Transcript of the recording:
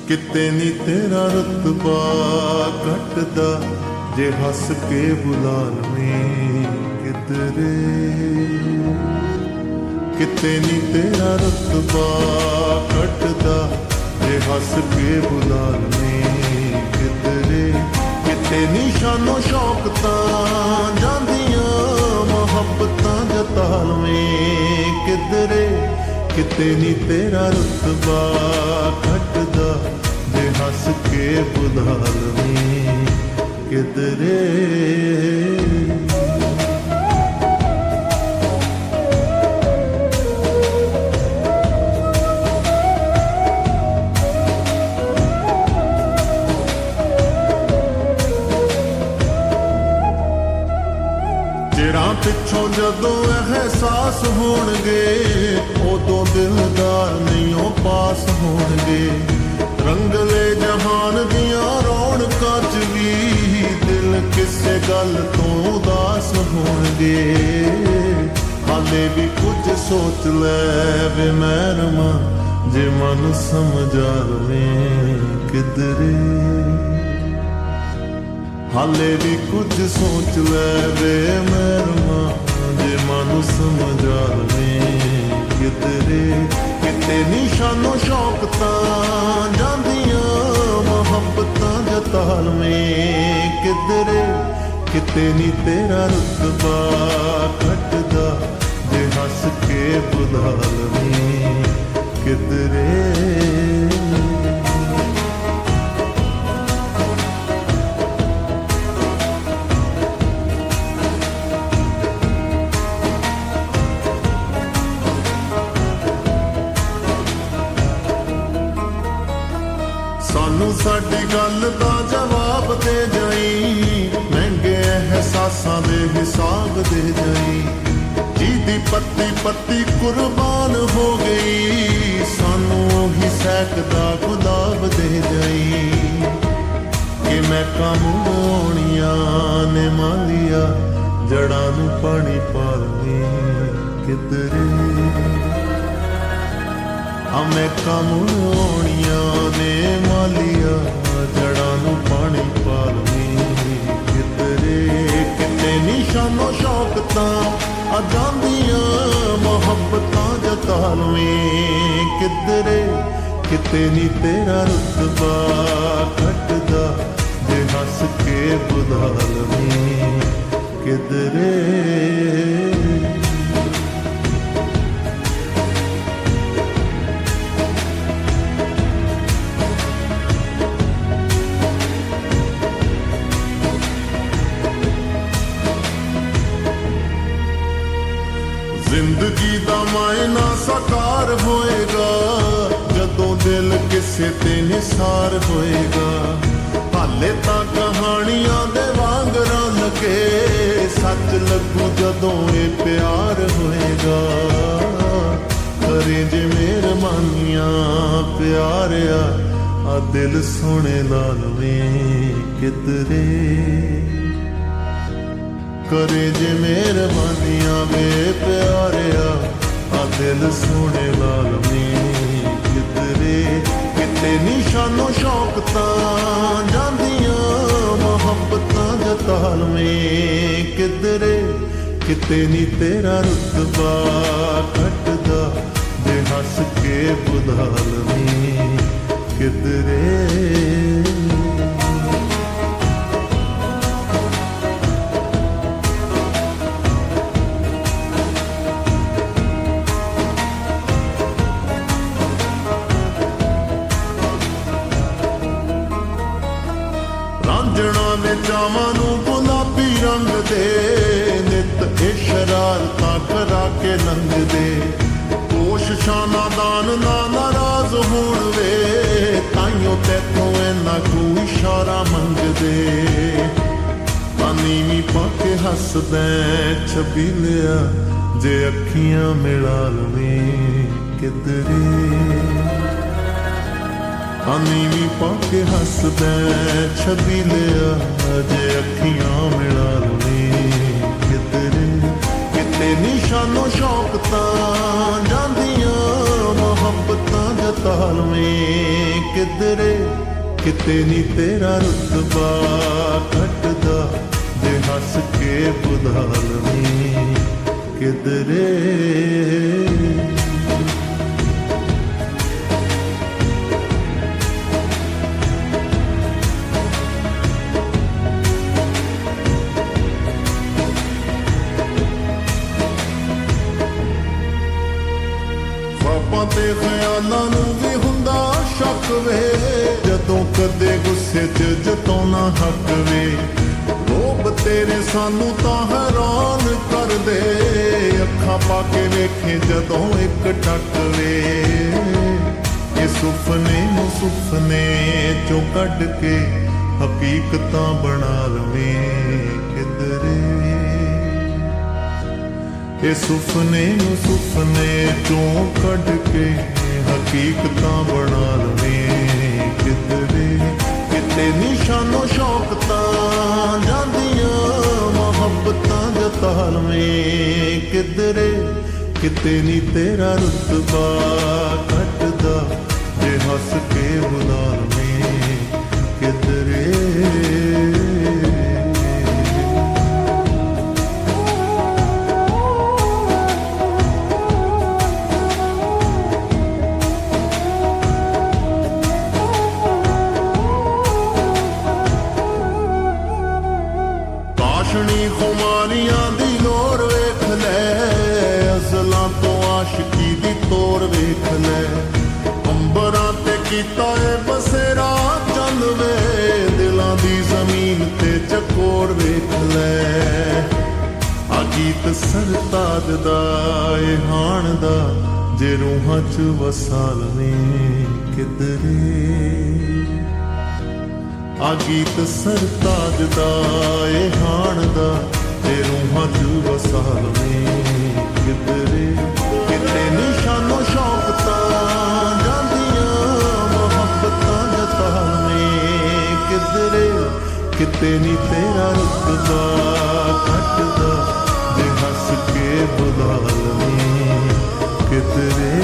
ਕਿਤੇ ਨੀ ਤੇਰਾ ਰੁਤਬਾ ਘਟਦਾ ਜੇ ਹੱਸ ਕੇ ਬੁਲਾ ਲਵੇਂ ਕਿਧਰੇ। ਕਿਤੇ ਨੀ ਤੇਰਾ ਰੁਤਬਾ ਘਟਦਾ ਜੇ ਹੱਸ ਕੇ ਬੁਲਾ ਲਵੇਂ ਕਿਧਰੇ। ਕਿਤੇ ਨੀ ਸ਼ਾਨੋ ਸ਼ੌਕ ਤਾਂ ਜਾਂਦੀਆਂ ਮੁਹੱਬਤਾਂ ਜਤਾ ਲਵੇਂ ਕਿਧਰੇ। ਕਿਤੇ ਨੀ ਤੇਰਾ ਰੁਤਬਾ ਘਟਦਾ ਜੇ ਹੱਸ ਕੇ ਬੁਲਾ ਲਵੇਂ ਕਿਧਰੇ। ਜਿਹੜਾ ਪਿੱਛੋਂ ਜਦੋਂ ਅਹਿਸਾਸ ਹੋਣਗੇ ਉਦੋਂ ਦਿਲਦਾਰ ਨਹੀਂ ਉਹ ਪਾਸ ਹੋਣਗੇ। ਰੰਗਲੇ ਜਹਾਨ ਦੀਆਂ ਰੌਣਕਾਂ 'ਚ ਵੀ ਦਿਲ ਕਿਸੇ ਗੱਲ ਤੋਂ ਉਦਾਸ ਹੋਣਗੇ। ਹਾਲੇ ਵੀ ਕੁਝ ਸੋਚ ਲੈ ਵੇ ਮਹਿਰਮਾ ਜੇ ਮਨ ਸਮਝਾ ਲਵੇਂ ਕਿਧਰੇ। ਹਾਲੇ ਵੀ ਕੁਝ ਸੋਚ ਲੈ ਵੇ ਮਹਿਰਮਾ ਜੇ ਮਨ ਸਮਝਾ ਲਵੇਂ ਕਿਧਰੇ। ਕਿਤੇ ਨੀ ਸ਼ਾਨੋ ਸ਼ੌਕ ਤਾਂ ਜਾਂਦੀਆਂ ਮੁਹੱਬਤਾਂ ਜਤਾ ਲਵੇਂ ਕਿਧਰੇ। ਕਿਤੇ ਨੀ ਤੇਰਾ ਰੁਤਬਾ ਘਟਦਾ ਜੇ ਹੱਸ ਕੇ ਬੁਲਾ ਲਵੇਂ ਕਿਧਰੇ। ਸਾਨੂੰ ਸਾਡੀ ਗੱਲ ਦਾ ਜਵਾਬ ਦੇ ਜਾਈ। ਮਹਿੰਗੇ ਅਹਿਸਾਸਾਂ ਦੇ ਹਿਸਾਬ ਦੇ ਜਾਈ। ਜਿਹਦੀ ਪੱਤੀ ਪੱਤੀ ਕੁਰਬਾਨ ਹੋ ਗਈ ਸਾਨੂੰ ਉਹੀ ਸਹਿਕਦਾ ਗੁਲਾਬ ਦੇ ਜਾਈ। ਕਿ ਮੈਂ ਕਾਮੋਣੀਆਂ ਨੇ ਮਾਲੀਆ ਜੜਾਂ ਨੂੰ ਪਾਣੀ ਪਾ ਲਵੇਂ ਕਿਧਰੇ। ਮੈਂ ਕਾਮੋਣੀਆਂ ਨੇ ਮਾਲੀਆ ਜੜਾਂ ਨੂੰ ਪਾਣੀ ਪਾ ਲਵੇਂ ਕਿਧਰੇ। ਕਿਤੇ ਨੀ ਸ਼ਾਨੋ ਸ਼ੌਕ ਤਾਂ ਆ ਜਾਂਦੀਆਂ ਮੁਹੱਬਤਾਂ ਜਤਾ ਲਵੇਂ ਕਿਧਰੇ। ਕਿਤੇ ਨੀ ਤੇਰਾ ਰੁਤਬਾ ਘਟਦਾ ਜੇ ਹੱਸ ਕੇ ਬੁਲਾ ਲਵੇਂ ਕਿਧਰੇ। ਜ਼ਿੰਦਗੀ ਦਾ ਮਾਇਨਾ ਸਾਕਾਰ ਹੋਏਗਾ ਜਦੋਂ ਦਿਲ ਕਿਸੇ ਤੇ ਨਿਸਾਰ ਹੋਏਗਾ। ਹਾਲੇ ਤਾਂ ਕਹਾਣੀਆਂ ਦੇ ਵਾਂਗਰਾਂ ਲੱਗੇ ਸੱਚ ਲੱਗੂ ਜਦੋਂ ਇਹ ਪਿਆਰ ਹੋਏਗਾ। ਕਰੇ ਜੇ ਮਿਹਰਬਾਨੀਆਂ ਪਿਆਰਿਆ ਆ ਦਿਲ ਸੋਹਣੇ ਲਾ ਲਵੇਂ ਕਿਧਰੇ। ਕਰੇ ਜੇ ਮਿਹਰਬਾਨੀਆਂ ਵੇ ਪਿਆਰਿਆ ਆ ਦਿਲ ਸੋਹਣੇ ਲਾ ਲਵੇਂ ਕਿਧਰੇ। ਕਿਤੇ ਨੀ ਸ਼ਾਨੋ ਸ਼ੌਕ ਤਾਂ ਜਾਂਦੀਆਂ ਮੁਹੱਬਤਾਂ ਜਤਾ ਲਵੇਂ ਕਿਧਰੇ। ਕਿਤੇ ਨੀ ਤੇਰਾ ਰੁਤਬਾ ਘਟਦਾ ਜੇ ਹੱਸ ਕੇ ਬੁਲਾ ਲਵੇਂ ਕਿਧਰੇ। ਰਾਂਝਣਾ ਨੇ ਚਾਵਾਂ ਨੂੰ ਗੁਲਾਬੀ ਰੰਗ ਦੇ ਨਿੱਤ ਇਹ ਸ਼ਰਾਰਤਾਂ ਕਰਾ ਕੇ ਲੰਘਦੇ। ਕੋਸ਼ਿਸ਼ਾਂ ਦਾਨ ਨਾ ਨਾਰਾਜ਼ ਹੋਣ ਵੇ ਤਾਈਓ ਤੈਥੋਂ ਇੰਨਾ ਕੁ ਇਸ਼ਾਰਾ ਮੰਗਦੇ। ਪਾਣੀ ਵੀ ਪਾ ਕੇ ਹੱਸਦਾ ਛਬੀਲਿਆ ਜੇ ਅੱਖੀਆਂ ਮਿਲਾ ਲਵੇਂ ਕਿਧਰੇ ਨੀਵੀਂ ਪਾ ਕੇ ਹੱਸਦਾ ਛਬੀਲਿਆ ਜੇ ਅੱਖੀਆਂ ਮਿਲਾ ਲਵੇਂ ਕਿਧਰੇ ਕਿਤੇ ਨਿਸ਼ਾਨੋ ਸ਼ੌਕ ਤਾਂ ਜਾਂਦੀਆਂ ਮੁਹੱਬਤਾਂ ਜਤਾ ਲਵੇਂ ਕਿਧਰੇ ਕਿਤੇ ਨੀ ਤੇਰਾ ਰੁਤਬਾ ਘਟਦਾ ਜੇ ਹੱਸ ਕੇ ਬੁਲਾ ਲਵੇਂ ਕਿਧਰੇ ख्वाबां ते ख्यालां नूं भी हुंदा शक वे जदों कदे गुस्से च जताउणा हक वे रोब तेरे सानू तां हैरान कर दे अखां पा के वेखे जदों एक टक वे ये सुपने नूं सुपने चों कढ के हकीकतां बना लवें किधरे ये सुपने नूं सुपने चों कढ के हकीकतां बना लवें किधरे किते निशानो शौक तां जांदियां मुहब्बतां जता लवें किधरे किते नी तेरा रुतबा घटदा जे हस के बुला लवें किधरे खुमारियां दी लोर वेख ले अज़लां तो आशिकी दी तोर वेख ले अंबरां ते कीता है बसेरा चंद वे दिलां दी जमीन ते चकोर वेख ले आ गीत सरताज दा ए हाण दा जे रूहां च वसा लवें किधरे आ गीत सरताज दा ए हाण दा ते रूहां च वसा लवें किधरे किते निशानो शौक तां जांदियां मुहब्बतां जता लवें किधरे किते नी तेरा रुतबा घटदा जे हस के बुला लवें किधरे